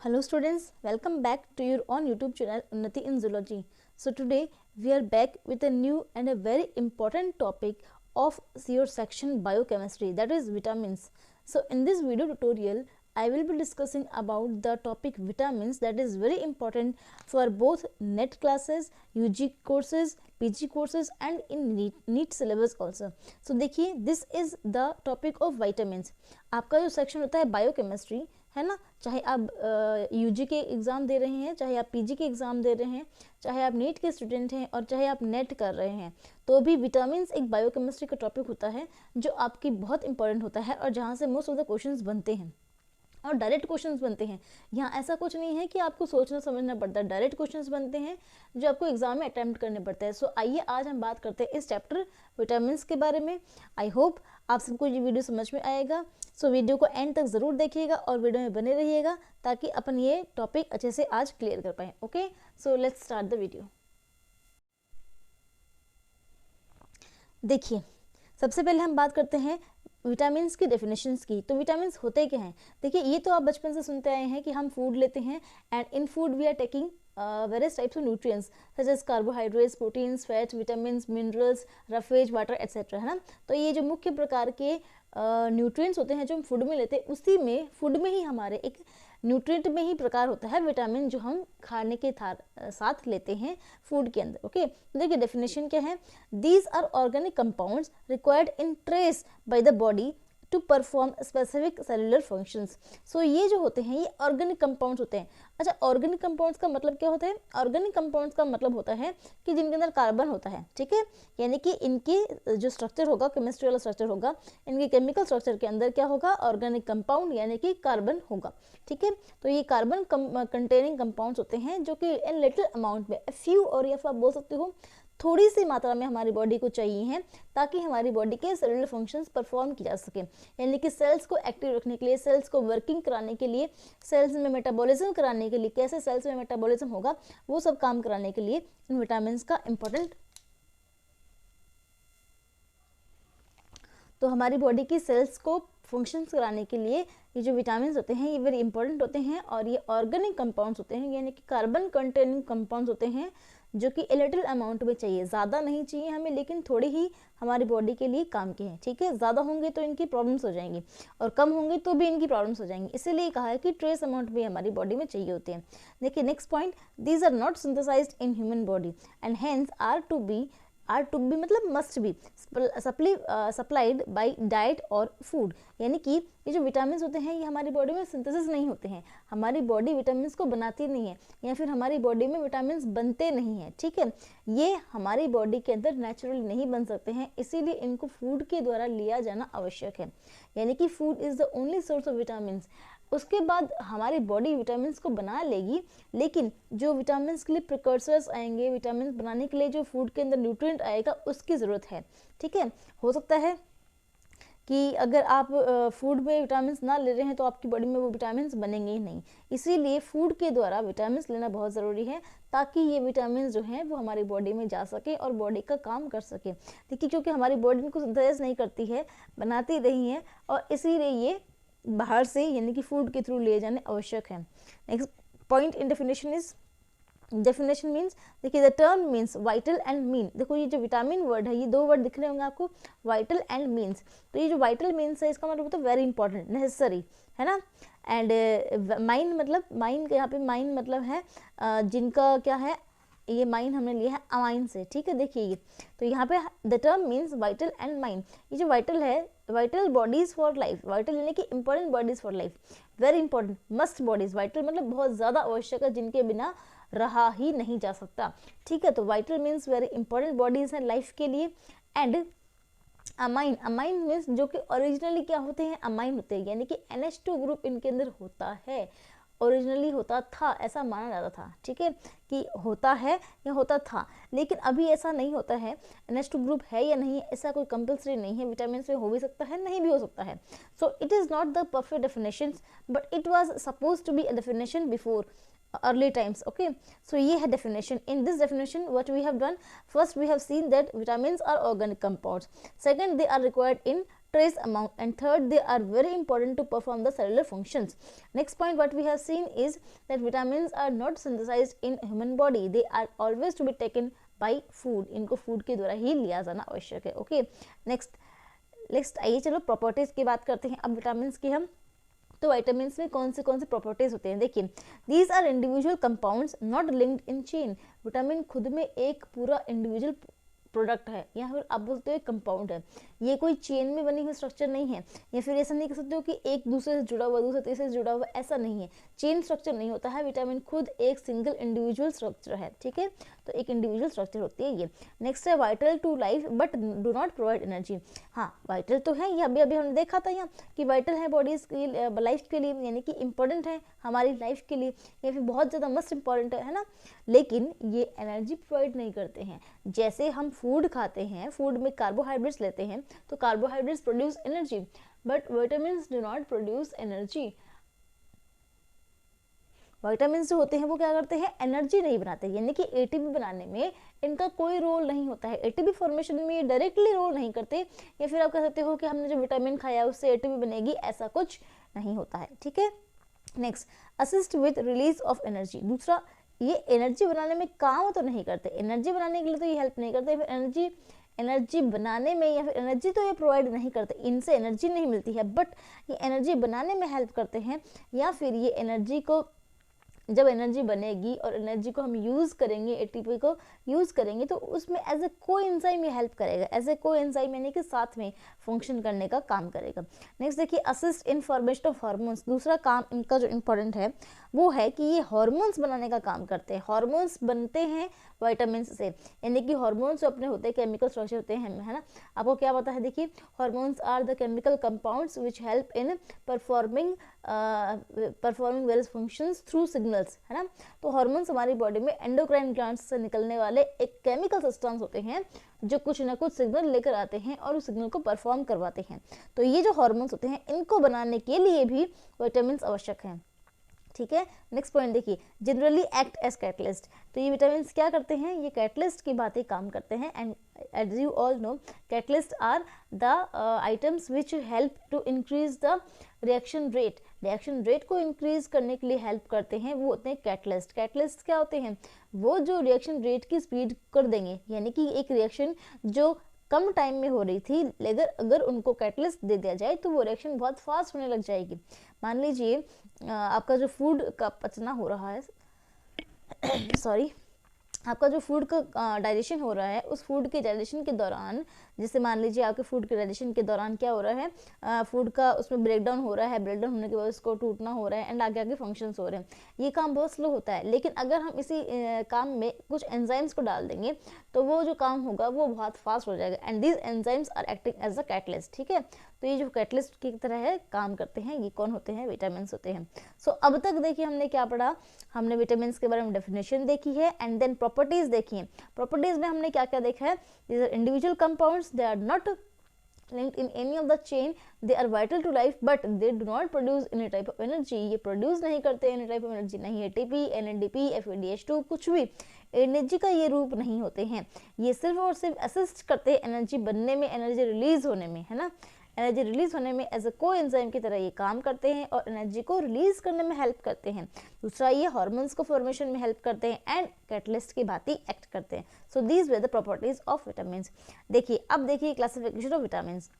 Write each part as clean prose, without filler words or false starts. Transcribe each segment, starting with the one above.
Hello students, welcome back to your own YouTube channel Unnati in Zoology. So today we are back with a new and a very important topic of your section biochemistry, that is vitamins. So in this video tutorial I will be discussing about the topic vitamins, that is very important for both NET classes, UG courses, PG courses and in NEET syllabus also. So देखिए, this is the topic of vitamins. आपका जो section होता है biochemistry है ना, चाहे आप UG के एग्ज़ाम दे रहे हैं, चाहे आप पीजी के एग्ज़ाम दे रहे हैं, चाहे आप नीट के स्टूडेंट हैं और चाहे आप नेट कर रहे हैं, तो भी विटामिन्स एक बायोकेमिस्ट्री का टॉपिक होता है जो आपकी बहुत इंपॉर्टेंट होता है और जहाँ से मोस्ट ऑफ द क्वेश्चंस बनते हैं और डायरेक्ट क्वेश्चंस बनते हैं। यहाँ ऐसा कुछ नहीं है कि आपको सोचना समझना पड़ता है, डायरेक्ट क्वेश्चंस बनते हैं जो आपको एग्जाम में अटेम्प्ट करने पड़ते हैं। सो आइए आज हम बात करते हैं इस चैप्टर विटामिन्स के बारे में। आई होप आप सबको ये वीडियो समझ में आएगा। सो वीडियो को एंड तक ज़रूर देखिएगा और वीडियो में बने रहिएगा ताकि अपन ये टॉपिक अच्छे से आज क्लियर कर पाएँ। Okay, so let's start the video. देखिए, सबसे पहले हम बात करते हैं विटामिन्स की डेफिनेशंस की। तो विटामिन्स होते क्या हैं? देखिए, ये तो आप बचपन से सुनते आए हैं कि हम फूड लेते हैं and in food we are taking various types of nutrients such as carbohydrates, proteins, fats, vitamins, minerals, roughage, water etc. है ना। तो ये जो मुख्य प्रकार के न्यूट्रिएंट्स होते हैं जो हम फूड में लेते हैं, उसी में फूड में ही हमारे एक न्यूट्रिएंट में ही प्रकार होता है विटामिन जो हम खाने के साथ लेते हैं फूड के अंदर। ओके, देखिए डेफिनेशन क्या है। These are organic compounds required in trace by the body to perform specific cellular functions. So ये जो होते हैं ये ऑर्गेनिक कंपाउंड्स होते हैं। अच्छा, ऑर्गेनिक कंपाउंड्स का मतलब क्या होता है? ऑर्गेनिक कंपाउंड्स का मतलब होता है कि जिनके अंदर कार्बन होता है, ठीक है, यानी कि इनके जो स्ट्रक्चर होगा, केमिस्ट्री वाला स्ट्रक्चर होगा, इनके केमिकल स्ट्रक्चर के अंदर क्या होगा? ऑर्गेनिक कंपाउंड यानी कि कार्बन होगा, ठीक है। तो ये कार्बन कंटेनिंग कंपाउंड्स होते हैं जो कि इन लिटिल अमाउंट में, फ्यू, और या फिर आप बोल सकते हो थोड़ी सी मात्रा में हमारी बॉडी को चाहिए हैं ताकि हमारी बॉडी के सेलुलर फंक्शंस परफॉर्म किए जा सके, यानी कि सेल्स को एक्टिव रखने के लिए, सेल्स को वर्किंग कराने के लिए, सेल्स में मेटाबॉलिज्म कराने के लिए, कैसे सेल्स में मेटाबॉलिज्म होगा वो सब काम कराने के लिए इन विटामिन्स का इम्पोर्टेंट। तो हमारी बॉडी की सेल्स को फंक्शंस कराने के लिए ये जो विटामिन्स होते हैं ये वेरी इंपॉर्टेंट होते हैं और ये ऑर्गेनिक कंपाउंड्स होते हैं, यानी कि कार्बन कंटेनिंग कंपाउंड्स होते हैं जो कि लिटिल अमाउंट में चाहिए, ज़्यादा नहीं चाहिए हमें, लेकिन थोड़ी ही हमारी बॉडी के लिए काम के हैं, ठीक है। ज़्यादा होंगे तो इनकी प्रॉब्लम्स हो जाएंगी और कम होंगे तो भी इनकी प्रॉब्लम्स हो जाएंगी, इसीलिए कहा है कि ट्रेस अमाउंट में हमारी बॉडी में चाहिए होते हैं। देखिए next point, these are not synthesised in human body and hence are to be मतलब must be supplied by diet और फूड, यानी कि ये जो विटामिन्स होते हैं ये हमारी बॉडी में सिंथेसिस नहीं होते हैं, हमारी बॉडी विटामिन्स को बनाती नहीं है या फिर हमारी बॉडी में विटामिन्स बनते नहीं हैं, ठीक है। ये हमारी बॉडी के अंदर नेचुरली नहीं बन सकते हैं, इसीलिए इनको फूड के द्वारा लिया जाना आवश्यक है, यानी कि food is the only source of vitamins. उसके बाद हमारी बॉडी विटामिन्स को बना लेगी, लेकिन जो विटामिन्स के लिए प्रिकर्सर्स आएंगे, विटामिन्स बनाने के लिए जो फूड के अंदर न्यूट्रिएंट आएगा उसकी ज़रूरत है, ठीक है। हो सकता है कि अगर आप फूड में विटामिन्स ना ले रहे हैं तो आपकी बॉडी में वो विटामिन्स बनेंगे ही नहीं, इसीलिए फूड के द्वारा विटामिन्स लेना बहुत ज़रूरी है ताकि ये विटामिन्स जो हैं वो हमारी बॉडी में जा सके और बॉडी का काम कर सके। देखिए, क्योंकि हमारी बॉडी इनको सिंथेसाइज नहीं करती है, बनाती नहीं है, और इसीलिए ये बाहर से यानी कि फूड के थ्रू लिए जाने आवश्यक है। Next point in definition is, definition means, देखिए the term means vital and mean. देखो ये जो विटामिन वर्ड है, ये दो वर्ड दिख रहे होंगे आपको, वाइटल एंड मीन्स। तो ये जो वाइटल मीन्स है इसका मतलब होता है वेरी इंपॉर्टेंट, नेसेसरी, है ना। एंड माइन मतलब, माइन यहाँ पे माइन मतलब है जिनका क्या है, ये माइन हमने लिया है अमाइन से, ठीक है। देखिए ये तो यहाँ पे the term means vital and mine. ये जो वाइटल है, vital bodies for life, vital यानी कि important bodies for life, very important, must bodies. Vital मतलब बहुत ज़्यादा आवश्यक है, जिनके बिना रहा ही नहीं जा सकता, ठीक है। तो vital means very important bodies हैं लाइफ के लिए। एंड अमाइन, अमाइन मीन्स जो कि ओरिजिनली क्या होते हैं, अमाइन होते हैं, यानी कि NH2 ग्रुप इनके अंदर होता है, ओरिजिनली होता था, ऐसा माना जाता था, ठीक है, कि होता है या होता था, लेकिन अभी ऐसा नहीं होता है। NH2 ग्रुप है या नहीं ऐसा कोई कंपल्सरी नहीं है, विटामिन में हो भी सकता है, नहीं भी हो सकता है। So it is not the perfect definition but it was suppose to be a definition before early times. Okay, so ये है definition. In this definition what we have done, first we have seen that vitamins are organic compounds, second they are required in trace amount, and third, they are very important to perform the cellular functions. Next point what we have seen is that vitamins are not synthesized in human body, they are always to be taken by food. इनको food के द्वारा ही लिया जाना आवश्यक है. Okay, next आइए चलो properties की बात करते हैं अब विटामिन्स की हम. तो विटामिन्स में कौन से प्रॉपर्टीज होते हैं, देखिए these are individual compounds not linked in chain. Vitamin खुद में एक पूरा इंडिविजुअल प्रोडक्ट है या फिर आप बोलते हो कंपाउंड है, ये कोई चेन में बनी हुई स्ट्रक्चर नहीं है, या फिर ऐसा नहीं कह सकते हो कि एक दूसरे से जुड़ा हुआ दूसरे तीसरे से जुड़ा हुआ, ऐसा नहीं है, चेन स्ट्रक्चर नहीं होता है. विटामिन खुद एक सिंगल इंडिविजुअल स्ट्रक्चर है. ठीक है, तो एक इंडिविजुअल स्ट्रक्चर होती है ये. नेक्स्ट है vital to life but do not provide energy. हाँ, वाइटल तो है, ये अभी हमने देखा था यहाँ कि वाइटल है बॉडीज की लाइफ के लिए, यानी कि इंपॉर्टेंट है हमारी लाइफ के लिए, या फिर बहुत ज़्यादा मस्ट इंपॉर्टेंट है ना, लेकिन ये एनर्जी प्रोवाइड नहीं करते हैं. जैसे हम फूड खाते हैं, फूड में कार्बोहाइड्रेट्स लेते हैं तो carbohydrates produce energy, but vitamins do not produce energy. Vitamins जो होते हैं वो क्या करते हैं, एनर्जी नहीं बनाते, यानी कि एटीपी बनाने में इनका कोई रोल नहीं होता है. एटीपी फॉर्मेशन में ये डायरेक्टली रोल नहीं करते, या फिर आप कह सकते हो कि हमने जो विटामिन खाया उससे एटीपी बनेगी, ऐसा कुछ नहीं होता है. ठीक है, next assist with release of energy. दूसरा, ये एनर्जी बनाने में काम तो नहीं करते, एनर्जी बनाने के लिए तो ये हेल्प नहीं करते, फिर एनर्जी बनाने में या फिर एनर्जी तो ये प्रोवाइड नहीं करते, इनसे एनर्जी नहीं मिलती है, बट ये एनर्जी बनाने में हेल्प करते हैं, या फिर ये एनर्जी को जब एनर्जी बनेगी और एनर्जी को हम यूज़ करेंगे, एटीपी को यूज़ करेंगे, तो उसमें एज ए कोएंजाइम ये हेल्प करेगा, एज ए कोएंजाइम यानी कि साथ में फंक्शन करने का काम करेगा. नेक्स्ट देखिए assist in formation of hormones. दूसरा काम इनका जो इम्पोर्टेंट है वो है कि ये हार्मोन्स बनाने का काम करते हैं. हार्मोन्स बनते हैं विटामिन्स से, यानी कि हार्मोन्स जो अपने होते हैं केमिकल स्ट्रक्चर होते हैं, है ना. आपको क्या पता है, देखिए hormones are the chemical compounds which help in performing various functions through signals, है ना. तो हार्मोन्स हमारी बॉडी में एंडोक्राइन ग्लैंड्स से निकलने वाले एक केमिकल सब्सटेंस होते हैं जो कुछ ना कुछ सिग्नल लेकर आते हैं और उस सिग्नल को परफॉर्म करवाते हैं. तो ये जो हार्मोन्स होते हैं इनको बनाने के लिए भी विटामिन्स आवश्यक हैं. ठीक है, नेक्स्ट पॉइंट देखिए जनरली एक्ट एज कैटलिस्ट. तो ये विटामिन्स क्या करते हैं, ये कैटलिस्ट की बातें काम करते हैं. And as you all know catalyst are the items which help to increase the reaction rate. Reaction rate को इंक्रीज करने के लिए हेल्प करते हैं, वो होते हैं कैटलिस्ट. कैटलिस्ट क्या होते हैं, वो जो रिएक्शन रेट की स्पीड कर देंगे, यानी कि एक रिएक्शन जो कम टाइम में हो रही थी, लेकिन अगर उनको कैटलिस्ट दे दिया जाए तो वो रिएक्शन बहुत फास्ट होने लग जाएगी. मान लीजिए आपका जो फूड का पचना हो रहा है सॉरी आपका जो फूड का डाइजेशन हो रहा है, उस फूड के डाइजेशन के दौरान, जैसे मान लीजिए आपके फूड के डाइजेशन के दौरान क्या हो रहा है, फूड का उसमें ब्रेकडाउन हो रहा है, ब्रेकडाउन होने के बाद उसको टूटना हो रहा है एंड आगे आगे फंक्शंस हो रहे हैं. ये काम बहुत स्लो होता है, लेकिन अगर हम इसी काम में कुछ एंजाइम्स को डाल देंगे तो वो जो काम होगा वो बहुत फास्ट हो जाएगा. And these enzymes are acting as a catalyst. ठीक है, तो ये जो कैटलिस्ट की तरह है काम करते हैं, ये कौन होते हैं, विटामिन्स होते हैं. सो अब तक देखिए हमने क्या पढ़ा, हमने विटामिन्स के बारे में डेफिनेशन देखी है एंड देन प्रॉपर्टीज देखी है. प्रॉपर्टीज में हमने क्या क्या देखा है, these are individual compounds, they are not linked in any of the chain, they are vital to life but they do not produce any type of energy. ये produce नहीं करते any type of energy, नहीं ATP, NADP, FADH2, कुछ भी energy का ये रूप नहीं होते हैं. ये सिर्फ और सिर्फ असिस्ट करते हैं एनर्जी बनने में, एनर्जी रिलीज होने में, है ना. एनर्जी रिलीज होने में एज अ कोएंजाइम की तरह ये काम करते हैं और एनर्जी को रिलीज करने में हेल्प करते हैं. दूसरा, ये हार्मोन्स को फॉर्मेशन में हेल्प करते हैं एंड कैटलिस्ट की भांति एक्ट करते हैं. So these were the properties of vitamins. देखिए अब देखिए क्लासिफिकेशन ऑफ विटामिन्स.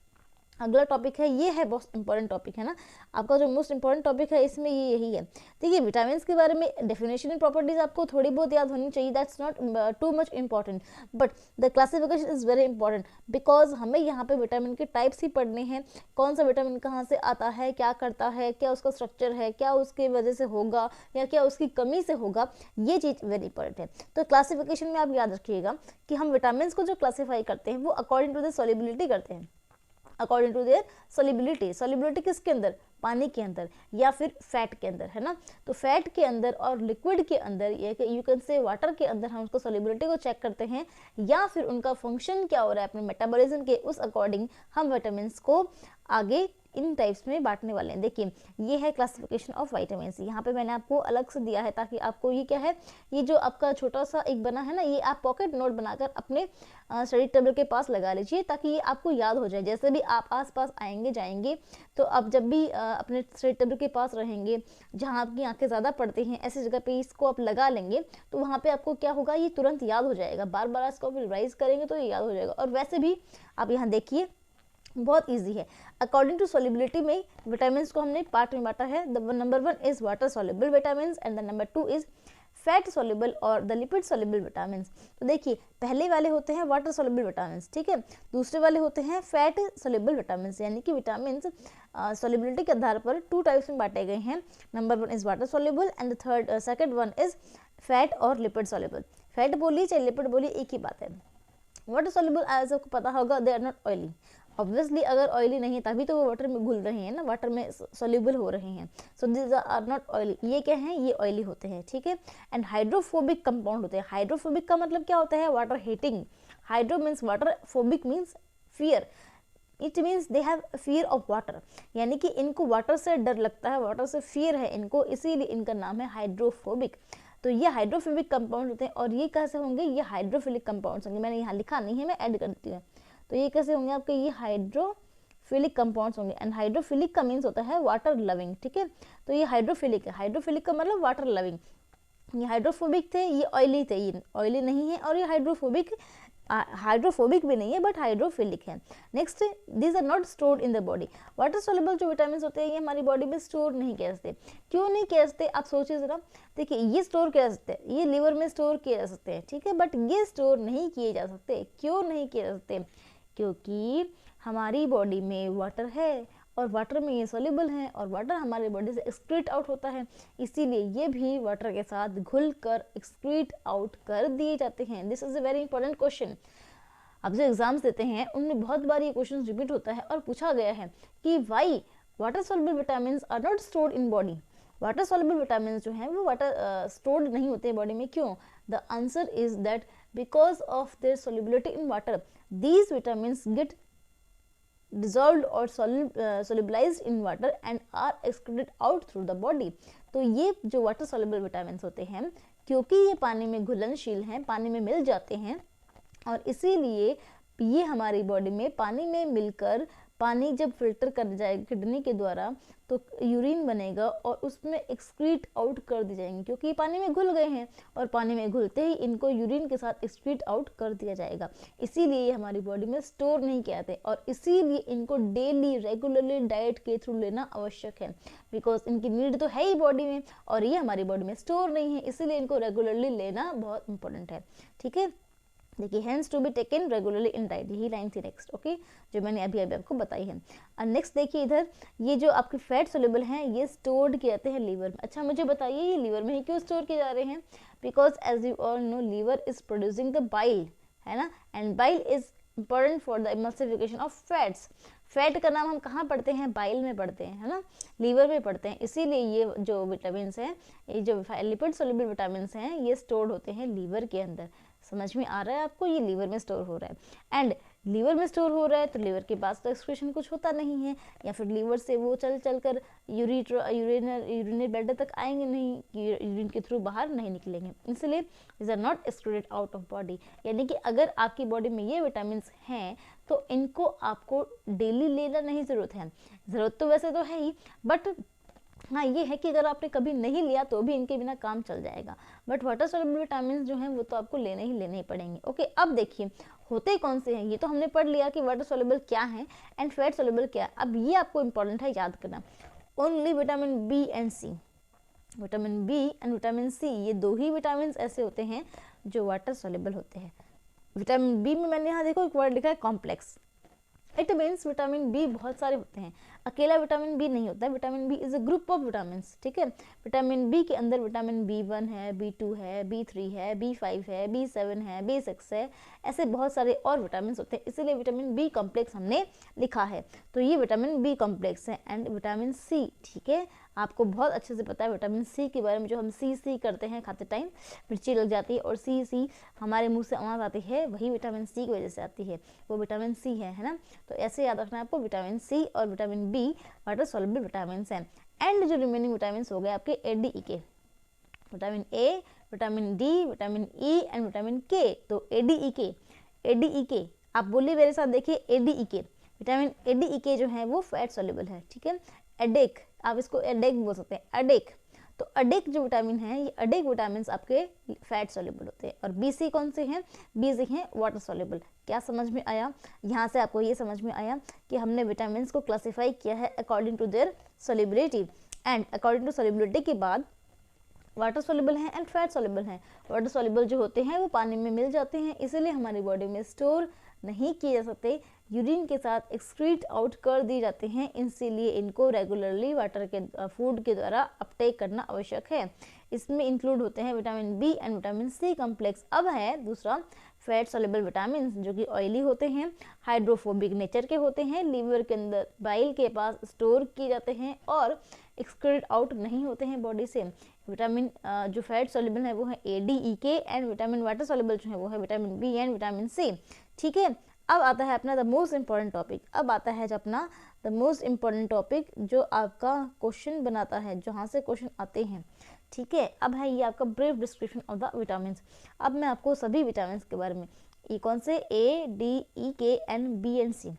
अगला टॉपिक है, ये है बहुत इंपॉर्टेंट टॉपिक है ना, आपका जो मोस्ट इंपॉर्टेंट टॉपिक है इसमें ये यही है. देखिए विटामिन्स के बारे में डेफिनेशन एंड प्रॉपर्टीज आपको थोड़ी बहुत याद होनी चाहिए, that's not too much important, but the classification is very important because हमें यहाँ पे विटामिन के टाइप्स ही पढ़ने हैं. कौन सा विटामिन कहाँ से आता है, क्या करता है, क्या उसका स्ट्रक्चर है, क्या उसकी वजह से होगा या क्या उसकी कमी से होगा, ये चीज़ वेरी इंपॉर्टेंट है. तो क्लासिफिकेशन में आप याद रखिएगा कि हम विटामिन्स को जो क्लासीफाई करते हैं वो अकॉर्डिंग टू द सॉल्युबिलिटी करते हैं, according to their solubility. Solubility किसके अंदर, पानी के अंदर या फिर फैट के अंदर, है ना. तो फैट के अंदर और लिक्विड के अंदर, ये यू कैन से वाटर के अंदर हम उसको सॉल्युबिलिटी को चेक करते हैं या फिर उनका फंक्शन क्या हो रहा है अपने मेटाबॉलिज्म के, उस अकॉर्डिंग हम विटामिन्स को आगे इन टाइप्स में बांटने वाले हैं। देखिए ये है क्लासिफिकेशन ऑफ विटामिन सी, यहाँ पे मैंने आपको अलग से दिया है ताकि आपको ये क्या है, ये जो आपका छोटा सा एक बना है ना, ये आप पॉकेट नोट बनाकर अपने स्टडी टेबल के पास लगा लीजिए ताकि ये आपको याद हो जाए। जैसे भी आप आस पास आएंगे जाएंगे तो आप जब भी अपने स्टडी टेबल के पास रहेंगे, जहाँ आपकी आंखें ज़्यादा पड़ती हैं, ऐसी जगह पे इसको आप लगा लेंगे तो वहाँ पे आपको क्या होगा, ये तुरंत याद हो जाएगा। बार बार इसको रिवाइज करेंगे तो ये याद हो जाएगा। और वैसे भी आप यहाँ देखिए बहुत इजी है। अकॉर्डिंग टू सोलिबिलिटी में विटामिन को हमने पार्ट में बांटा है। Number 1 is water soluble vitamin and the number 2 is fat soluble और द लिपिड सोल्यूबल विटामिन। तो देखिए पहले वाले होते हैं वाटर सोल्यूबल विटामिन, ठीक है, दूसरे वाले होते हैं फैट सोल्यूबल विटामिन, यानी कि विटामिन सोल्यूबिलिटी के आधार पर 2 टाइप्स में बांटे गए हैं। Number 1 is water soluble and the second one is fat और लिपिड सोल्यूबल। फैट बोलिए चाहे लिपिड बोलिए एक ही बात है। वाटर सोल्यूबल आज आपको पता होगा they are not oily. Obviously अगर ऑयली नहीं है तभी तो वो वाटर में घुल रहे हैं ना, वाटर में सोल्यूबल हो रहे हैं। So this are not oily. ये क्या है, ये ऑयली होते हैं, ठीक है। एंड हाइड्रोफोबिक कंपाउंड होते हैं। हाइड्रोफोबिक का मतलब क्या होता है, water hating. Hydro means water, phobic means fear. It means they have fear of water, यानी कि इनको वाटर से डर लगता है, वाटर से फियर है इनको, इसीलिए इनका नाम है हाइड्रोफोबिक। तो ये हाइड्रोफोबिक कंपाउंड होते हैं। और ये कैसे होंगे, ये हाइड्रोफिलिक कंपाउंड्स होंगे। मैंने यहाँ लिखा नहीं है, मैं ऐड करती हूँ। तो ये कैसे होंगे आपके, ये हाइड्रोफिलिक कंपाउंड्स होंगे। एंड हाइड्रोफिलिक का मीन्स होता है वाटर लविंग, ठीक है। तो ये हाइड्रोफिलिक है। हाइड्रोफिलिक का मतलब वाटर लविंग। ये हाइड्रोफोबिक थे, ये ऑयली थे, ये ऑयली नहीं है। और ये हाइड्रोफोबिक भी नहीं है बट हाइड्रोफिलिक है। Next, these are not stored in the body. Water soluble जो विटामिन होते हैं ये हमारी बॉडी में स्टोर नहीं किए जाते। क्यों नहीं किए जाते, आप सोचिए जरा। देखिए ये स्टोर किए जा सकते हैं, ये लीवर में स्टोर किए जा सकते हैं, ठीक है, बट ये स्टोर नहीं किए जा सकते। क्यों नहीं किए जा सकते, क्योंकि हमारी बॉडी में वाटर है और वाटर में ये सोल्यूबल है और वाटर हमारी बॉडी से एक्सक्रीट आउट होता है, इसीलिए ये भी वाटर के साथ घुलकर एक्सक्रीट आउट कर दिए जाते हैं। This is a very important question. अब जो एग्जाम्स देते हैं उनमें बहुत बार ये क्वेश्चन रिपीट होता है और पूछा गया है कि why water soluble vitamin are not stored in body. Water soluble vitamin जो हैं वो वाटर स्टोर्ड नहीं होते बॉडी में, क्यों? The answer is that because of their solubility in water these vitamins get dissolved or solubilized in water and are excreted out through the body। तो ये जो वाटर soluble vitamins होते हैं, क्योंकि ये पानी में घुलनशील हैं, पानी में मिल जाते हैं, और इसीलिए ये हमारी बॉडी में पानी में मिलकर, पानी जब फिल्टर कर जाएगा किडनी के द्वारा तो यूरिन बनेगा और उसमें एक्सक्रीट आउट कर दी जाएंगे, क्योंकि पानी में घुल गए हैं और पानी में घुलते ही इनको यूरिन के साथ एक्सक्रीट आउट कर दिया जाएगा। इसीलिए ये हमारी बॉडी में स्टोर नहीं किए जाते और इसीलिए इनको डेली रेगुलरली डाइट के थ्रू लेना आवश्यक है, बिकॉज इनकी नीड तो है ही बॉडी में और ये हमारी बॉडी में स्टोर नहीं है, इसीलिए इनको रेगुलरली लेना बहुत इंपॉर्टेंट है, ठीक है। देखिए has to be taken regularly in diet, यही लाइन थी नेक्स्ट, ओके, जो मैंने अभी आपको बताई है। और नेक्स्ट देखिए इधर, ये जो आपके फैट सोल्यूबल हैं ये स्टोर्ड किए जाते हैं लीवर में। अच्छा मुझे बताइए ये लीवर में ही क्यों स्टोर किए जा रहे हैं? Because as you all know liver is producing the bile, है ना, and bile is important for the emulsification of fats. Fat का नाम हम कहाँ पढ़ते हैं? बाइल में पढ़ते हैं, है ना, लीवर में पढ़ते हैं। इसीलिए ये जो विटामिन हैं, ये जो लिपिड सोल्यूबल विटामिन हैं, ये स्टोर्ड होते हैं लीवर के अंदर। समझ में आ रहा है आपको? ये लीवर में स्टोर हो रहा है। एंड लीवर में स्टोर हो रहा है तो लीवर के पास तो एक्सक्रीशन कुछ होता नहीं है, या फिर लीवर से वो चल चल कर यूरिनरी ब्लैडर तक आएंगे नहीं, यूरिन के थ्रू बाहर नहीं निकलेंगे, इसलिए is are not excreted out of body. यानी कि अगर आपकी बॉडी में ये विटामिन हैं तो इनको आपको डेली लेना नहीं ज़रूरत है, ज़रूरत तो वैसे तो है ही, बट हाँ ये है कि अगर आपने कभी नहीं लिया तो भी इनके बिना काम चल जाएगा। बट वाटर सोल्यूबल विटामिन जो हैं वो तो आपको लेने ही पड़ेंगे। ओके, अब देखिए होते कौन से हैं, ये तो हमने पढ़ लिया कि वाटर सोल्यूबल क्या है एंड फैट सोल्यूबल क्या है। अब ये आपको इंपॉर्टेंट है याद करना, only vitamin B and C, vitamin B and vitamin C, ये दो ही विटामिन ऐसे होते हैं जो वाटर सोल्यूबल होते हैं। विटामिन बी में मैंने यहाँ देखो एक वर्ड लिखा है complex, it means vitamin B बहुत सारे होते हैं, अकेला विटामिन बी नहीं होता है। Vitamin B is a group of vitamin, ठीक है। विटामिन बी के अंदर विटामिन B1 है, B2 है, B3 है, B5 है, B7 है, B6 है, ऐसे बहुत सारे और विटामिन होते हैं, इसीलिए विटामिन बी कॉम्प्लेक्स हमने लिखा है। तो ये विटामिन बी कॉम्प्लेक्स है। एंड विटामिन सी, ठीक है, आपको बहुत अच्छे से पता है विटामिन सी के बारे में, जो हम सी करते हैं खाते टाइम, मिर्ची लग जाती है और सी हमारे मुंह से आवाज़ आती है, वही विटामिन सी की वजह से आती है, वो विटामिन सी है ना। तो ऐसे याद रखना है आपको, विटामिन सी और vitamin B water soluble vitamin हैं। एंड जो रिमेनिंग विटामिन हो गए आपके A D E K, vitamin A, vitamin D, vitamin E and vitamin K. तो ए डी ई के आप बोलिए मेरे साथ, देखिए ए डी ई के, विटामिन ए डी ई के जो है वो फैट सॉल्युबल है, ठीक है। एडेक, आप इसको एडेक बोल सकते हैं, एडेक। तो अडेक जो विटामिन है, ये अडेक विटामिन आपके फैट सॉल्युबल होते हैं। और बीसी कौन से हैं, बीसी हैं वाटर सॉल्युबल। क्या समझ में आया, यहाँ से आपको ये समझ में आया कि हमने विटामिन को क्लासिफाई किया है according to their solubility, and according to solubility के बाद वाटर सॉल्युबल हैं एंड फैट सॉल्युबल हैं। वाटर सॉल्युबल जो होते हैं वो पानी में मिल जाते हैं, इसीलिए हमारी बॉडी में स्टोर नहीं किए जा सकते, यूरिन के साथ एक्सक्रीट आउट कर दी जाते हैं, इसीलिए इनको रेगुलरली वाटर के फूड के द्वारा अपटेक करना आवश्यक है। इसमें इंक्लूड होते हैं vitamin B and vitamin C complex. अब है दूसरा फैट सॉल्युबल विटामिन, जो कि ऑयली होते हैं, हाइड्रोफोबिक नेचर के होते हैं, लीवर के अंदर बाइल के पास स्टोर किए जाते हैं और एक्सक्रीट आउट नहीं होते हैं बॉडी से। विटामिन जो फैट सॉल्युबल है वो है ए डी ई के, एंड विटामिन वाटर सॉल्युबल जो है वो है vitamin B and vitamin C, ठीक है। अब आता है अपना द मोस्ट इम्पॉर्टेंट टॉपिक, अब आता है जो अपना द मोस्ट इम्पॉर्टेंट टॉपिक जो आपका क्वेश्चन बनाता है, जहाँ से क्वेश्चन आते हैं, ठीक है। अब है ये आपका brief description of the vitamin. अब मैं आपको सभी विटामिन के बारे में, ये कौन से ए डी ई के एंड बी एंड सी,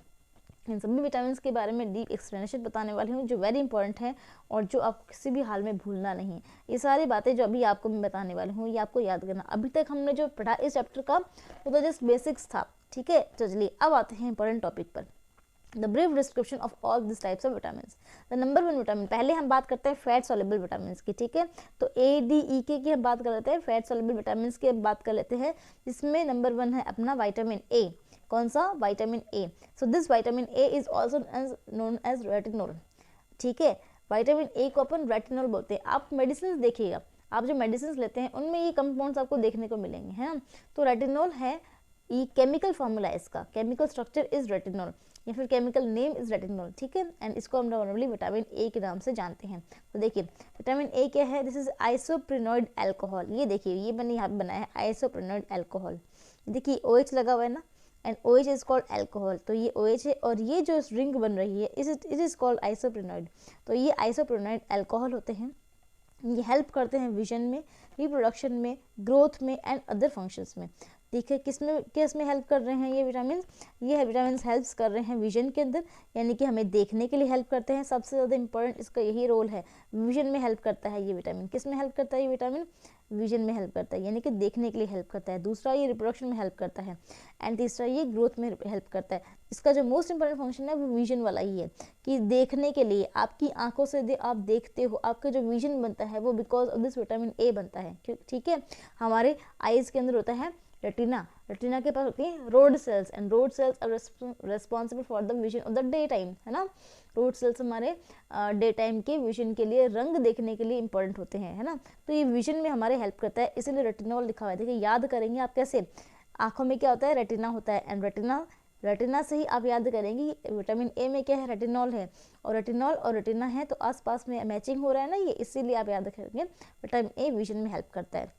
इन सभी विटामिन के बारे में डीप एक्सप्लेनेशन बताने वाली हूँ, जो वेरी इंपॉर्टेंट है और जो आपको किसी भी हाल में भूलना नहीं। ये सारी बातें जो अभी आपको मैं बताने वाली हूँ ये आपको याद करना। अभी तक हमने जो पढ़ा इस चैप्टर का वो तो जस्ट बेसिक्स था, ठीक है। तो चलिए अब आते हैं इंपॉर्टेंट टॉपिक पर, the brief description of all this types of vitamin. The number 1 vitamin, पहले हम बात करते हैं फैट सॉल्युबल विटामिन की, ठीक है। तो ए डी ई के की हम बात कर लेते हैं, फैट सॉल्युबल विटामिन की बात कर लेते हैं, जिसमें नंबर 1 है अपना विटामिन ए। कौन सा, vitamin A. So this vitamin A is also known as retinol, ठीक है। विटामिन ए को अपन रेटिनोल बोलते हैं। आप मेडिसिन देखिएगा, आप जो मेडिसिन लेते हैं उनमें ये कंपाउंड्स आपको देखने को मिलेंगे, है ना। तो रेटिनोल है, ये केमिकल फॉर्मूला है इसका, केमिकल स्ट्रक्चर इज रेटिनोल या फिर केमिकल नेम इज रेटिनोल, ठीक है। एंड इसको हम नॉर्मली विटामिन ए के नाम से जानते हैं। तो देखिए विटामिन ए क्या है, दिस इज आइसोप्रिनोइड अल्कोहल। ये देखिए ये मैंने यहाँ पे बनाया है आइसोप्रिनोइड अल्कोहल, देखिए OH लगा हुआ है ना, and OH is called alcohol. तो ये OH है और ये जो रिंग बन रही है इट इज कॉल्ड आइसोप्रिनोइड। तो ये आइसोप्रिनोइड अल्कोहल होते हैं, ये हेल्प करते हैं विजन में, रिप्रोडक्शन में, ग्रोथ में एंड अदर फंक्शंस में। देखिए किस में हेल्प कर रहे हैं ये विटामिन, ये विटामिन हेल्प्स कर रहे हैं विजन के अंदर, यानी कि हमें देखने के लिए हेल्प करते हैं। सबसे ज़्यादा इंपॉर्टेंट इसका यही रोल है, विजन में हेल्प करता है ये विटामिन। किस में हेल्प करता है ये विटामिन, विजन में हेल्प करता है, यानी कि देखने के लिए हेल्प करता है। दूसरा ये रिप्रोडक्शन में हेल्प करता है, एंड तीसरा ये ग्रोथ में हेल्प करता है। इसका जो मोस्ट इंपॉर्टेंट फंक्शन है वो विजन वाला ही है, कि देखने के लिए आपकी आंखों से आप देखते हो, आपका जो विजन बनता है वो बिकॉज ऑफ दिस विटामिन ए बनता है, ठीक है। हमारे आईज के अंदर होता है रेटिना, रेटिना के पास होती है rod cells, and rod cells are responsible for the vision of the day time, है ना। रोड सेल्स हमारे डे टाइम के विजन के लिए, रंग देखने के लिए इंपॉर्टेंट होते हैं, है ना। तो ये विजन में हमारे हेल्प करता है, इसीलिए रेटिनॉल लिखा हुआ है। देखिए याद करेंगे आप कैसे, आंखों में क्या होता है, रेटिना होता है, एंड रेटिना से ही आप याद करेंगे कि विटामिन ए में क्या है, रेटिनॉल है, और रेटिनॉल और रेटिना है तो आसपास में मैचिंग हो रहा है ना ये, इसीलिए आप याद करेंगे विटामिन ए विजन में हेल्प करता है।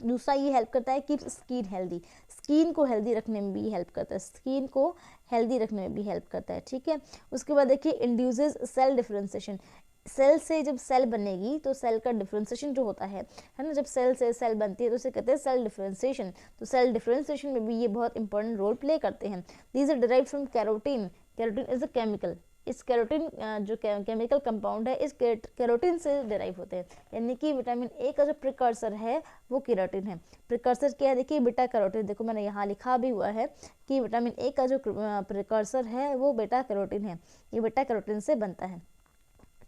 दूसरा ये हेल्प करता है कीप स्किन हेल्दी, स्किन को हेल्दी रखने में भी हेल्प करता है, स्किन को हेल्दी रखने में भी हेल्प करता है, ठीक है। उसके बाद देखिए इंड्यूसेस सेल डिफरेंशिएशन, सेल से जब सेल बनेगी तो सेल का डिफरेंशिएशन जो होता है ना, जब सेल से सेल बनती है तो उसे कहते हैं सेल डिफरेंशिएशन। तो सेल डिफरेंशिएशन में भी ये बहुत इंपॉर्टेंट रोल प्ले करते हैं। These are derived from carotene, carotene is a chemical, इस कैरोटीन जो केमिकल कंपाउंड है इस कैरोटीन से डिराइव होते हैं, यानी कि विटामिन ए का जो प्रिकर्सर है वो कैरोटीन है। प्रिकर्सर क्या है, देखिए बीटा कैरोटीन, देखो मैंने यहाँ लिखा भी हुआ है कि विटामिन ए का जो प्रिकर्सर है वो बीटा कैरोटीन है, ये बीटा कैरोटीन से बनता है,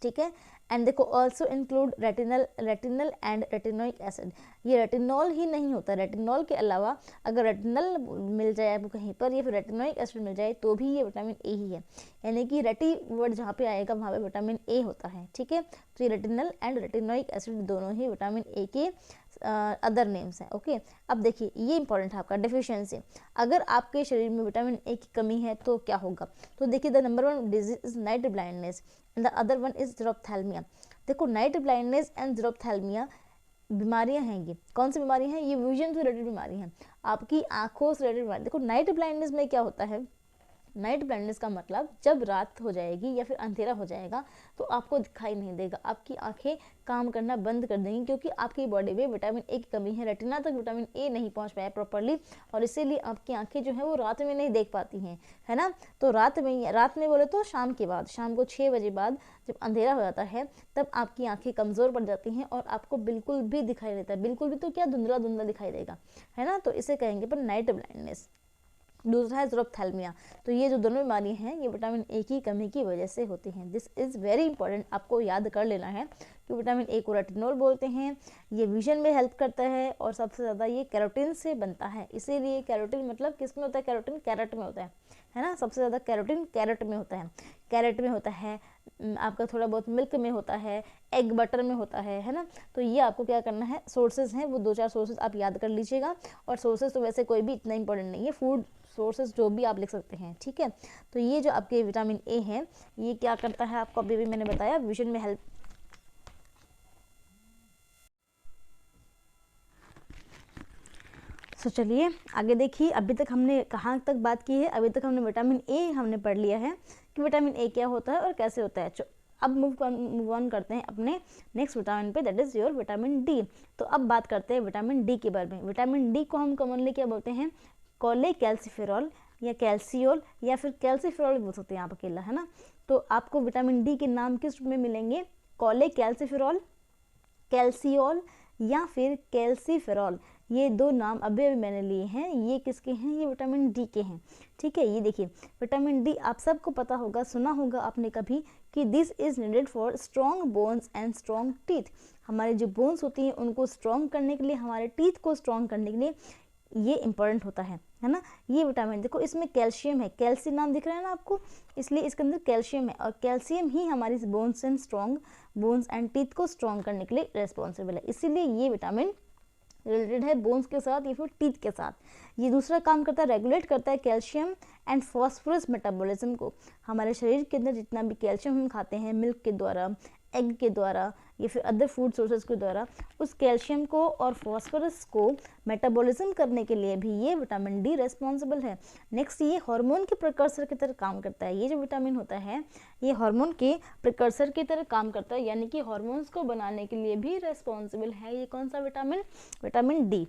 ठीक है। एंड देखो also include retinal and retinoic acid, ये रेटिनॉल ही नहीं होता, रेटिनॉल के अलावा अगर रेटिनल मिल जाए आपको कहीं पर या फिर रेटिनोइक एसिड मिल जाए तो भी ये विटामिन ए ही है, यानी कि रेटी वर्ड जहाँ पे आएगा वहाँ पे विटामिन ए होता है, ठीक है। तो ये रेटिनल एंड रेटिनोइक एसिड दोनों ही विटामिन ए के अदर नेम्स हैं, ओके। अब देखिए ये इंपॉर्टेंट है आपका डेफिशिएंसी, अगर आपके शरीर में विटामिन ए की कमी है तो क्या होगा। तो देखिए the number 1 disease is night blindness and the other one is xerophthalmia. देखो नाइट ब्लाइंडनेस एंड ज़ीरोफ्थैल्मिया बीमारियां हैं, ये कौन सी बीमारियां हैं, ये विजन से रिलेटेड बीमारी हैं, आपकी आंखों से रिलेटेड बीमारी। देखो नाइट ब्लाइंडनेस में क्या होता है, नाइट ब्लाइंडनेस का मतलब जब रात हो जाएगी या फिर अंधेरा हो जाएगा तो आपको दिखाई नहीं देगा, आपकी आंखें काम करना बंद कर देंगी, क्योंकि आपकी बॉडी में विटामिन ए की कमी है, रेटिना तक विटामिन ए नहीं पहुंच पाया प्रॉपर्ली, और इसीलिए आपकी आंखें जो है वो रात में नहीं देख पाती हैं, है ना। तो रात में बोले तो शाम के बाद, शाम को 6 बजे बाद जब अंधेरा हो जाता है तब आपकी आंखें कमज़ोर पड़ जाती हैं और आपको बिल्कुल भी दिखाई नहीं देता, बिल्कुल भी तो क्या, धुंधला धुंधला दिखाई देगा, है ना। तो इसे कहेंगे पर नाइट ब्लाइंडनेस। दूसरा है ज़ोरोप्थेल्मिया। तो ये जो दोनों बीमारी हैं ये विटामिन ए की कमी की वजह से होती हैं। दिस इज़ वेरी इंपॉर्टेंट, आपको याद कर लेना है कि विटामिन ए को रेटिनॉल बोलते हैं, ये विजन में हेल्प करता है और सबसे ज़्यादा ये कैरोटीन से बनता है, इसीलिए कैरोटीन मतलब किस में होता है, कैरोटीन कैरेट में होता है ना। सबसे ज़्यादा कैरोटीन कैरेट में होता है, कैरेट में होता है, आपका थोड़ा बहुत मिल्क में होता है, एग बटर में होता है ना। तो ये आपको क्या करना है, सोर्सेज हैं वो 2-4 सोर्सेज आप याद कर लीजिएगा, और सोर्सेज तो वैसे कोई भी इतना इंपॉर्टेंट नहीं है, फूड सोर्सेज जो भी आप लिख सकते हैं, ठीक है। तो ये जो आपके विटामिन ए है ये क्या करता है, आपको अभी भी मैंने बताया, विजन में हेल्प। तो चलिए आगे देखिए, अभी तक हमने कहाँ तक बात की है, अभी तक हमने विटामिन ए हमने पढ़ लिया है कि विटामिन ए क्या होता है और कैसे होता है। अब मूव ऑन करते हैं अपने नेक्स्ट विटामिन पे, that is your vitamin D. तो अब बात करते हैं विटामिन डी के बारे में। विटामिन डी को हम कॉमनली क्या बोलते हैं, कोलेकैल्सिफेरॉल या कैल्सियोल या फिर कैल्सिफेरॉल बोल सकते हैं आप अकेला, है ना। तो आपको विटामिन डी के नाम किस रूप में मिलेंगे, कोलेकैल्सिफेरॉल, कैल्सियोल या फिर कैल्सिफेरॉल। ये 2 नाम अभी मैंने लिए हैं, ये किसके हैं, ये विटामिन डी के हैं, ठीक है। ये देखिए विटामिन डी आप सबको पता होगा, सुना होगा आपने कभी कि this is needed for strong bones and strong teeth. हमारे जो बोन्स होती हैं उनको स्ट्रॉन्ग करने के लिए, हमारे टीथ को स्ट्रॉन्ग करने के लिए ये इंपॉर्टेंट होता है ना। ये विटामिन देखो इसमें कैल्शियम है, कैल्शियम नाम दिख रहा है ना आपको, इसलिए इसके अंदर कैल्शियम है, और कैल्शियम ही हमारी बोन्स एंड टीथ को स्ट्रॉन्ग करने के लिए रिस्पॉन्सिबल है, इसीलिए ये विटामिन रिलेटेड है बोन्स के साथ या फिर टीथ के साथ। ये दूसरा काम करता है, रेगुलेट करता है कैल्शियम एंड फॉस्फोरस मेटाबॉलिज्म को। हमारे शरीर के अंदर जितना भी कैल्शियम हम खाते हैं मिल्क के द्वारा, एग के द्वारा या फिर अदर फूड सोर्सेज के द्वारा, उस कैल्शियम को और फॉस्फोरस को मेटाबॉलिज्म करने के लिए भी ये विटामिन डी रेस्पॉन्सिबल है। नेक्स्ट ये हार्मोन के प्रिकर्सर की तरह काम करता है। ये जो विटामिन होता है ये हार्मोन के प्रिकर्सर की तरह काम करता है, यानी कि हार्मोन्स को बनाने के लिए भी रेस्पॉन्सिबल है। ये कौन सा विटामिन, विटामिन डी,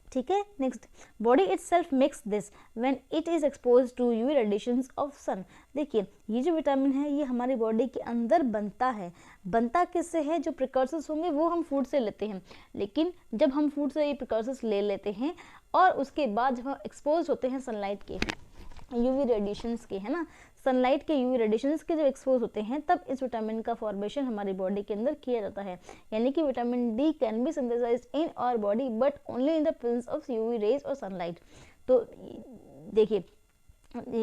ठीक है। Next, body itself makes this when it is expose to UV radiations of sun. देखिए ये जो विटामिन है ये हमारी बॉडी के अंदर बनता है, बनता किससे है, जो प्रिकर्सर्स होंगे वो हम फूड से लेते हैं, लेकिन जब हम फूड से ये प्रिकर्सर्स ले लेते हैं और उसके बाद जब हम एक्सपोज होते हैं सनलाइट के, यूवी रेडिएशंस के, है ना, सनलाइट के यूवी रेडिएशंस के जब एक्सपोज होते हैं तब इस विटामिन का फॉर्मेशन हमारी बॉडी के अंदर किया जाता है। यानी कि vitamin D can be synthesized in our body but only in the presence of UV rays और सनलाइट। तो देखिए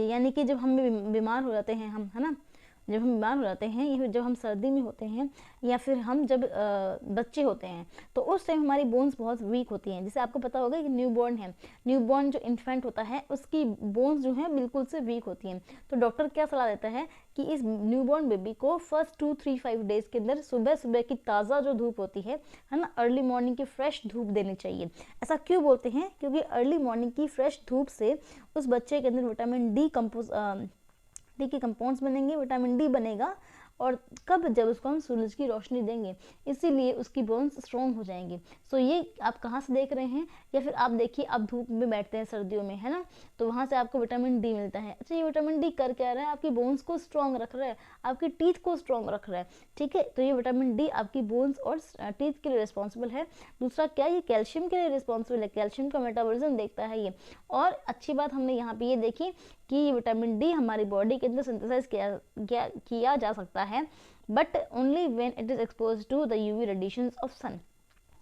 यानी कि जब हम बीमार हो जाते हैं हम, है ना, जब हम बीमार हो जाते हैं या फिर जब हम सर्दी में होते हैं या फिर हम जब बच्चे होते हैं तो उस टाइम हमारी बोन्स बहुत वीक होती हैं। जैसे आपको पता होगा कि न्यूबॉर्न है, न्यूबॉर्न जो इन्फेंट होता है उसकी बोन्स जो हैं बिल्कुल से वीक होती हैं। तो डॉक्टर क्या सलाह देता है कि इस न्यूबॉर्न बेबी को फर्स्ट 2-3-5 डेज़ के अंदर सुबह सुबह की ताज़ा जो धूप होती है ना, अर्ली मॉर्निंग की फ्रेश धूप देनी चाहिए। ऐसा क्यों बोलते हैं, क्योंकि अर्ली मॉर्निंग की फ्रेश धूप से उस बच्चे के अंदर विटामिन डी के कंपाउंड्स बनेंगे, विटामिन डी बनेगा, और कब, जब उसको हम सूरज की रोशनी देंगे, इसीलिए उसकी बोन्स स्ट्रॉन्ग हो जाएंगी। सो ये आप कहाँ से देख रहे हैं, या फिर आप देखिए आप धूप में बैठते हैं सर्दियों में, है ना, तो वहाँ से आपको विटामिन डी मिलता है। अच्छा ये विटामिन डी कर क्या रहा है, आपकी बोन्स को स्ट्रॉन्ग रख रहा है, आपकी टीथ को स्ट्रॉन्ग रख रहा है, ठीक है। तो ये विटामिन डी आपकी बोन्स और टीथ के लिए रिस्पॉन्सिबल है। दूसरा क्या, ये कैल्शियम के लिए रिस्पॉन्सिबल है, कैल्शियम का मेटाबॉलिज्म देखता है ये। और अच्छी बात हमने यहाँ पे ये देखी कि ये विटामिन डी हमारी बॉडी के अंदर सिंथेसाइज किया जा सकता है, but only when it is expose to the UV radiations of sun.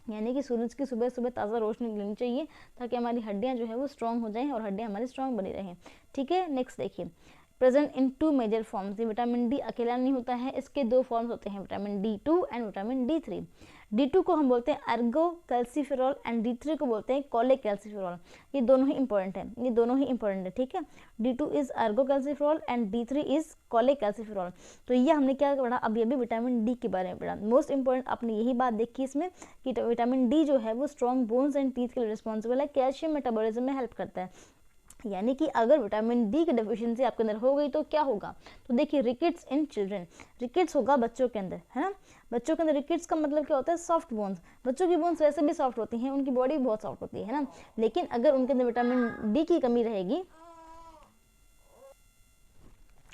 यानी कि सूरज की सुबह सुबह ताज़ा रोशनी लेनी चाहिए ताकि हमारी हड्डियां जो है वो स्ट्रॉन्ग हो जाएं और हड्डियां हमारी स्ट्रॉन्ग बनी रहें, ठीक है। नेक्स्ट देखिए, प्रेजेंट इन 2 मेजर फॉर्म्स। ये विटामिन डी अकेला नहीं होता है, इसके 2 फॉर्म्स होते हैं, vitamin D2 and vitamin D3। D2 को हम बोलते हैं अर्गो कैल्सिफेरॉल एंड D3 को बोलते हैं कोलेकैल्सिफेरॉल। ये दोनों ही इंपॉर्टेंट है, ये दोनों ही इंपॉर्टेंट है, ठीक है। D2 is Ergo calciferol and D3 is cholecalciferol. तो ये हमने क्या पढ़ा, अभी विटामिन डी के बारे में पढ़ा। मोस्ट इंपॉर्टेंट आपने यही बात देखी इसमें कि विटामिन डी जो है वो स्ट्रॉन्ग बोन्स एंड टीथ के लिए रिस्पॉन्सिबल है, कैल्शियम मेटाबॉलिज्म में हेल्प करता है। यानी कि अगर विटामिन डी की डेफिशिएंसी आपके अंदर हो गई तो क्या होगा, तो देखिए रिकेट्स इन चिल्ड्रन, रिकेट्स होगा बच्चों के अंदर, है ना। बच्चों के अंदर रिकेट्स का मतलब क्या होता है, सॉफ्ट बोन्स। बच्चों की बोन्स वैसे भी सॉफ्ट होती हैं, उनकी बॉडी बहुत सॉफ्ट होती है ना, लेकिन अगर उनके अंदर विटामिन डी की कमी रहेगी,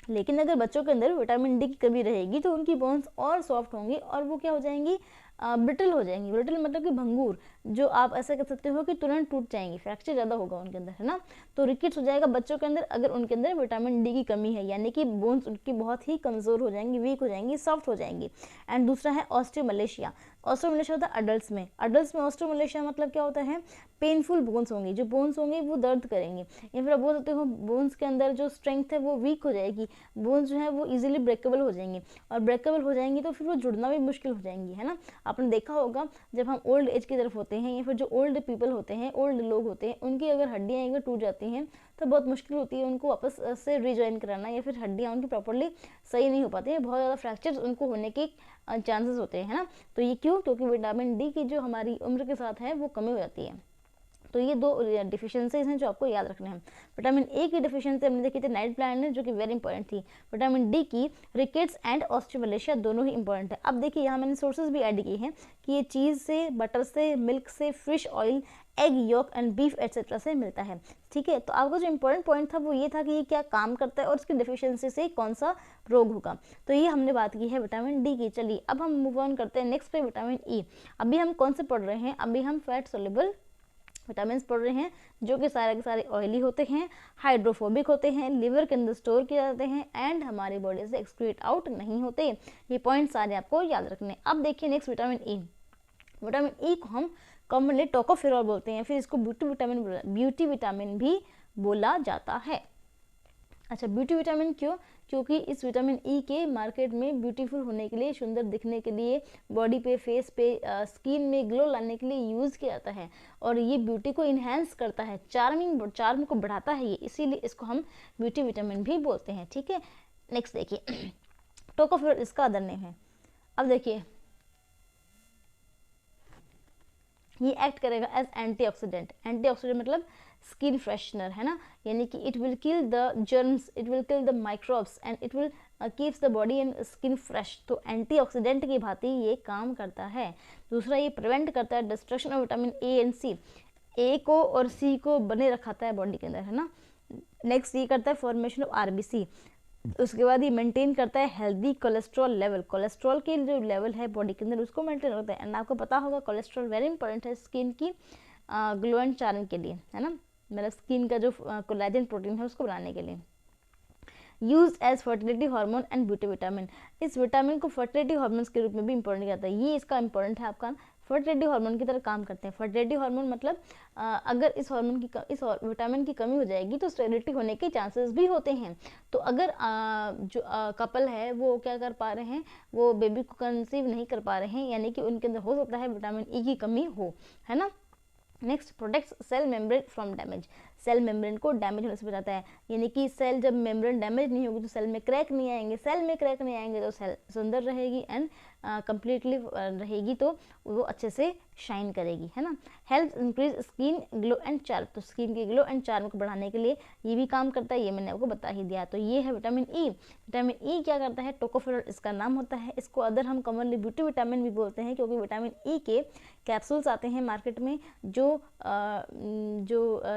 लेकिन अगर बच्चों के अंदर विटामिन डी की कमी रहेगी तो उनकी बोन्स और सॉफ्ट होंगी और वो क्या हो जाएंगी, ब्रिटल हो जाएंगी। ब्रिटल मतलब कि भंगूर, जो आप ऐसा कह सकते हो कि तुरंत टूट जाएंगी, फ्रैक्चर ज़्यादा होगा उनके अंदर, है ना। तो रिकेट्स हो जाएगा बच्चों के अंदर अगर उनके अंदर विटामिन डी की कमी है, यानी कि बोन्स उनकी बहुत ही कमज़ोर हो जाएंगी, वीक हो जाएंगी, सॉफ्ट हो जाएंगी। एंड दूसरा है ऑस्टियोमलेशिया। ऑस्टियोमलेशिया होता है अडल्ट में। अडल्ट में ऑस्टियोमलेशिया मतलब क्या होता है, पेनफुल बोन्स होंगी, जो बोन्स होंगे वो दर्द करेंगे, या फिर आप बोल सकते हो बोन्स के अंदर जो स्ट्रेंथ है वो वीक हो जाएगी, बोन्स जो है वो इजीली ब्रेकेबल हो जाएंगी, और ब्रेकेबल हो जाएंगी तो फिर वो जुड़ना भी मुश्किल हो जाएंगी, है ना। आपने देखा होगा जब हम ओल्ड एज की तरफ होते हैं या फिर जो ओल्ड पीपल होते हैं, ओल्ड लोग होते हैं, उनकी अगर हड्डियाँ एक बार टूट जाती हैं तो बहुत मुश्किल होती है उनको वापस से रिजॉइन कराना, या फिर हड्डियाँ उनकी प्रॉपर्ली सही नहीं हो पाती हैं, बहुत ज़्यादा फ्रैक्चर्स उनको होने के चांसेस होते हैं, है ना। तो ये क्यों, क्योंकि विटामिन डी की जो हमारी उम्र के साथ है वो कमी हो जाती है। तो ये दो डिफिशिएंसीज हैं जो आपको याद रखने हैं। विटामिन ए की डिफिशिएंसी हमने देखी थी नाइट ब्लाइंडनेस, जो कि वेरी इंपॉर्टेंट थी। विटामिन डी की रिकेट्स एंड ऑस्टियोमलेशिया दोनों ही इंपॉर्टेंट है। अब देखिए यहाँ मैंने सोर्सेज भी ऐड किए हैं कि ये चीज़ से, बटर से, मिल्क से, fish oil, egg yolk and beef etcetera से मिलता है, ठीक है। तो आपका जो इंपॉर्टेंट पॉइंट था वो ये था कि ये क्या काम करता है और इसकी डिफिशिएंसी से कौन सा रोग होगा। तो ये हमने बात की है विटामिन डी की। चलिए अब हम मूव ऑन करते हैं नेक्स्ट पे, विटामिन ई। अभी हम कौन से पढ़ रहे हैं, अभी हम फैट सोल्युबल विटामिन पढ़ रहे हैं, जो कि सारे के सारे ऑयली होते हैं, हाइड्रोफोबिक होते हैं, लिवर के अंदर स्टोर किए जाते हैं एंड हमारी बॉडी से एक्सक्रीट आउट नहीं होते। ये पॉइंट सारे आपको याद रखने। अब देखिए next vitamin E. Vitamin E को हम कॉमनली टोकोफेरॉल बोलते हैं, फिर इसको ब्यूटी विटामिन भी बोला जाता है। अच्छा, ब्यूटी विटामिन क्यों, क्योंकि इस विटामिन ई के मार्केट में ब्यूटीफुल होने के लिए, सुंदर दिखने के लिए, बॉडी पे, फेस पे, स्किन में ग्लो लाने के लिए यूज़ किया जाता है, और ये ब्यूटी को इन्हेंस करता है, चार्म को बढ़ाता है ये, इसीलिए इसको हम ब्यूटी विटामिन भी बोलते हैं, ठीक है। नेक्स्ट देखिए टोकोफेरॉल इसका अदर नेम है। अब देखिए ये एक्ट करेगा एज एंटीऑक्सीडेंट। एंटीऑक्सीडेंट मतलब स्किन फ्रेशनर, है ना, यानी कि it will kill the germs, it will kill the microbes and it will keeps the body and skin fresh. तो एंटीऑक्सीडेंट की भांति ये काम करता है। दूसरा, ये प्रिवेंट करता है destruction of vitamin A and C, A को और सी को बने रखाता है बॉडी के अंदर, है ना। नेक्स्ट ये करता है फॉर्मेशन ऑफ आरबीसी। उसके बाद ये मेंटेन करता है हेल्दी कोलेस्ट्रॉल लेवल, कोलेस्ट्रॉल के जो लेवल है बॉडी के अंदर उसको मेंटेन रखता है। एंड आपको पता होगा कोलेस्ट्रॉल वेरी इंपॉर्टेंट है स्किन की ग्लो एंड चार्म के लिए, है ना, मतलब स्किन का जो कोलेजन प्रोटीन है उसको बनाने के लिए। Use as fertility hormone and beauty vitamin. इस विटामिन को फर्टिलिटी हार्मोन्स के रूप में भी इंपॉर्टेंट किया जाता है। ये इसका इंपॉर्टेंट है आपका, फर्टिलिटी हार्मोन की तरह काम करते हैं। फर्टिलिटी हार्मोन मतलब अगर इस विटामिन की कमी हो जाएगी तो स्टेरिलिटी होने के चांसेस भी होते हैं। तो अगर जो कपल है वो क्या कर पा रहे हैं, वो बेबी को कंसीव नहीं कर पा रहे हैं, यानी कि उनके अंदर हो सकता है विटामिन ई की कमी हो, है ना। Next, protects cell membrane from damage. Cell membrane को डैमेज होने से बचाता है, यानी कि सेल जब मेम्ब्रेन डैमेज नहीं होगी तो सेल में क्रैक नहीं आएंगे, सेल में क्रैक नहीं आएंगे तो सेल सुंदर रहेगी एंड कंप्लीटली रहेगी, तो वो अच्छे से शाइन करेगी, है ना। Help increase skin glow and charm. तो स्किन की ग्लो एंड चार्म को बढ़ाने के लिए ये भी काम करता है, ये मैंने आपको बता ही दिया। तो ये है विटामिन ई। विटामिन ई क्या करता है, टोकोफेरॉल इसका नाम होता है। इसको अदर हम कॉमनली ब्यूटी विटामिन भी बोलते हैं, क्योंकि विटामिन ई के कैप्सूल्स आते हैं मार्केट में, जो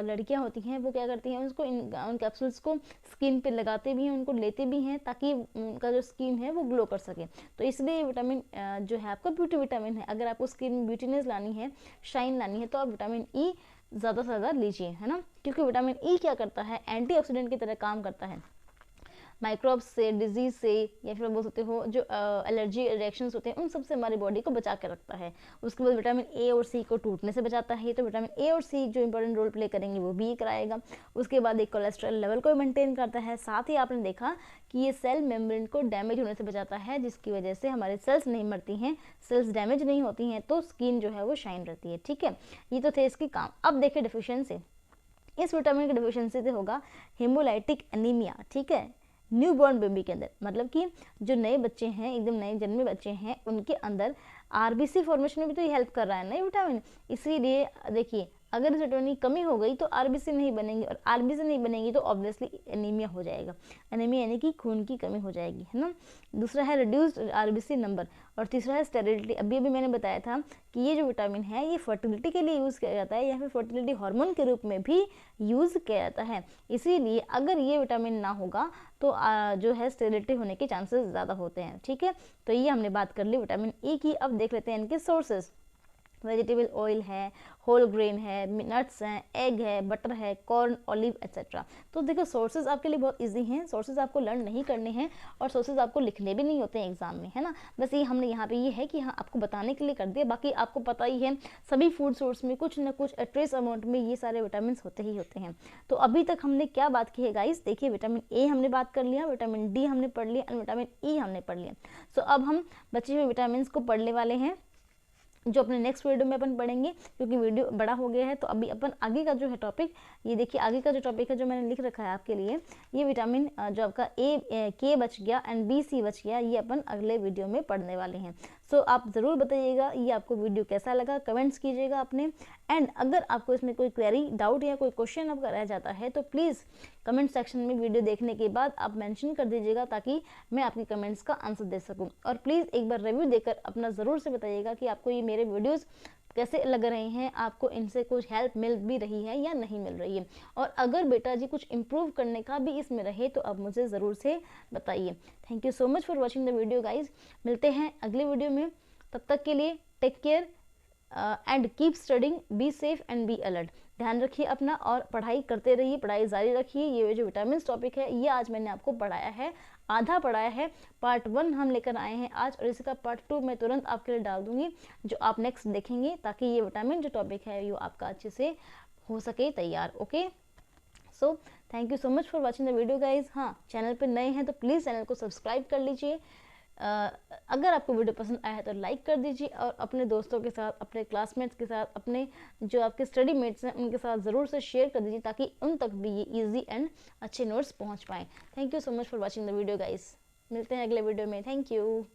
लड़कियां होती हैं वो क्या करती हैं, उसको उन कैप्सूल्स को स्किन पे लगाते भी हैं, उनको लेते भी हैं, ताकि उनका जो स्किन है वो ग्लो कर सके। तो इसलिए विटामिन जो है आपका ब्यूटी विटामिन है। अगर आपको स्किन में ब्यूटीनेस लानी है, शाइन लानी है, तो आप विटामिन ई ज़्यादा से ज़्यादा लीजिए, है ना, क्योंकि विटामिन ई क्या करता है, एंटीऑक्सीडेंट की तरह काम करता है। माइक्रोब्स से, डिजीज से, या फिर बोल सकते हो जो एलर्जी रिएक्शंस होते हैं उन सबसे हमारी बॉडी को बचा के रखता है। उसके बाद विटामिन ए और सी को टूटने से बचाता है, तो विटामिन ए और सी जो इंपॉर्टेंट रोल प्ले करेंगे वो भी ये कराएगा। उसके बाद एक कोलेस्ट्रॉल लेवल को मेंटेन करता है। साथ ही आपने देखा कि ये सेल मेम्ब्रेन को डैमेज होने से बचाता है, जिसकी वजह से हमारे सेल्स नहीं मरती हैं, सेल्स डैमेज नहीं होती हैं, तो स्किन जो है वो शाइन रहती है, ठीक है। ये तो थे इसके काम। अब देखिए डिफिशियंसी। इस विटामिन की डिफिशियंसी से होगा हेमोलाइटिक एनीमिया, ठीक है, न्यू बॉर्न बेबी के अंदर, मतलब कि जो नए बच्चे हैं, एकदम नए जन्मे बच्चे हैं, उनके अंदर आरबीसी फॉर्मेशन में भी तो ये हेल्प कर रहा है ना ये विटामिन। इसीलिए देखिए अगर इस विटामिन की कमी हो गई तो आरबीसी नहीं बनेंगी, और आरबीसी नहीं बनेगी तो ऑब्वियसली एनीमिया हो जाएगा। एनीमिया यानी कि खून की कमी हो जाएगी, है ना। दूसरा है रिड्यूस्ड आरबीसी नंबर, और तीसरा है स्टेरिलिटी। अभी मैंने बताया था कि ये जो विटामिन है ये फर्टिलिटी के लिए यूज़ किया जाता है, या फिर फर्टिलिटी हार्मोन के रूप में भी यूज़ किया जाता है। इसीलिए अगर ये विटामिन ना होगा तो जो है स्टेरिलिटी होने के चांसेस ज़्यादा होते हैं। ठीक है, तो ये हमने बात कर ली विटामिन ई की। अब देख लेते हैं इनके सोर्सेज। वेजिटेबल ऑयल है, होल ग्रेन है, नट्स हैं, एग है, बटर है, कॉर्न, ऑलिव एक्सेट्रा। तो देखो सोर्सेज आपके लिए बहुत इजी हैं, सोर्सेज आपको लर्न नहीं करने हैं, और सोर्सेज आपको लिखने भी नहीं होते हैं एग्जाम में, है ना। बस ये हमने यहाँ पे ये है कि हाँ आपको बताने के लिए कर दिया। बाकी आपको पता ही है सभी फूड सोर्स में कुछ ना कुछ ट्रेस अमाउंट में ये सारे विटामिन होते ही होते हैं। तो अभी तक हमने क्या बात की है गाइस, देखिए विटामिन ए हमने बात कर लिया, विटामिन डी हमने पढ़ लिया, एंड विटामिन ई हमने पढ़ लिया। सो अब हम बचे हुए विटामिन को पढ़ने वाले हैं, जो अपने नेक्स्ट वीडियो में अपन पढ़ेंगे, क्योंकि वीडियो बड़ा हो गया है। तो अभी अपन आगे का जो है टॉपिक, ये देखिए आगे का जो टॉपिक है जो मैंने लिख रखा है आपके लिए, ये विटामिन जो आपका के बच गया एंड बी सी बच गया, ये अपन अगले वीडियो में पढ़ने वाले हैं। सो आप ज़रूर बताइएगा ये आपको वीडियो कैसा लगा, कमेंट्स कीजिएगा अपने। एंड अगर आपको इसमें कोई क्वेरी, डाउट या कोई क्वेश्चन आपका रह जाता है तो प्लीज़ कमेंट सेक्शन में वीडियो देखने के बाद आप मेंशन कर दीजिएगा, ताकि मैं आपके कमेंट्स का आंसर दे सकूं। और प्लीज़ एक बार रिव्यू देकर अपना ज़रूर से बताइएगा कि आपको ये मेरे वीडियोज़ कैसे लग रहे हैं, आपको इनसे कुछ हेल्प मिल भी रही है या नहीं मिल रही है। और अगर बेटा जी कुछ इम्प्रूव करने का भी इसमें रहे तो आप मुझे ज़रूर से बताइए। Thank you so much for watching the video guys. मिलते हैं अगले वीडियो में, तब तक के लिए take care and keep studying, be safe and be alert. ध्यान रखिए अपना और पढ़ाई करते रहिए, पढ़ाई जारी रखिए। ये जो विटामिन टॉपिक है ये आज मैंने आपको पढ़ाया है, आधा पढ़ाया है, पार्ट 1 हम लेकर आए हैं आज, और इसका पार्ट 2 मैं तुरंत आपके लिए डाल दूंगी, जो आप नेक्स्ट देखेंगे, ताकि ये विटामिन जो टॉपिक है ये आपका अच्छे से हो सके तैयार। Okay, so thank you so much for watching the video guys. हाँ, चैनल पर नए हैं तो प्लीज़ चैनल को सब्सक्राइब कर लीजिए। अगर आपको वीडियो पसंद आया है तो लाइक कर दीजिए, और अपने दोस्तों के साथ, अपने क्लासमेट्स के साथ, अपने जो आपके स्टडी मेट्स हैं उनके साथ ज़रूर से शेयर कर दीजिए, ताकि उन तक भी ये इजी एंड अच्छे नोट्स पहुंच पाएँ। Thank you so much for watching the video guys. मिलते हैं अगले वीडियो में। Thank you.